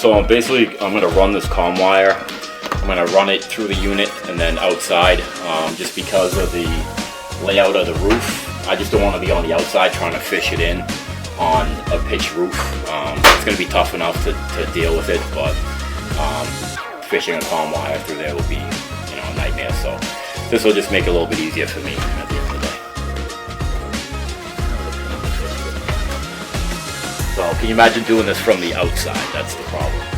So basically I'm gonna run this comm wire. I'm gonna run it through the unit and then outside, just because of the layout of the roof. I just don't want to be on the outside trying to fish it in on a pitched roof. It's gonna be tough enough to deal with it, but fishing a comm wire through there will be, you know, a nightmare. So this will just make it a little bit easier for me at the end of the day. So can you imagine doing this from the outside? That's the problem.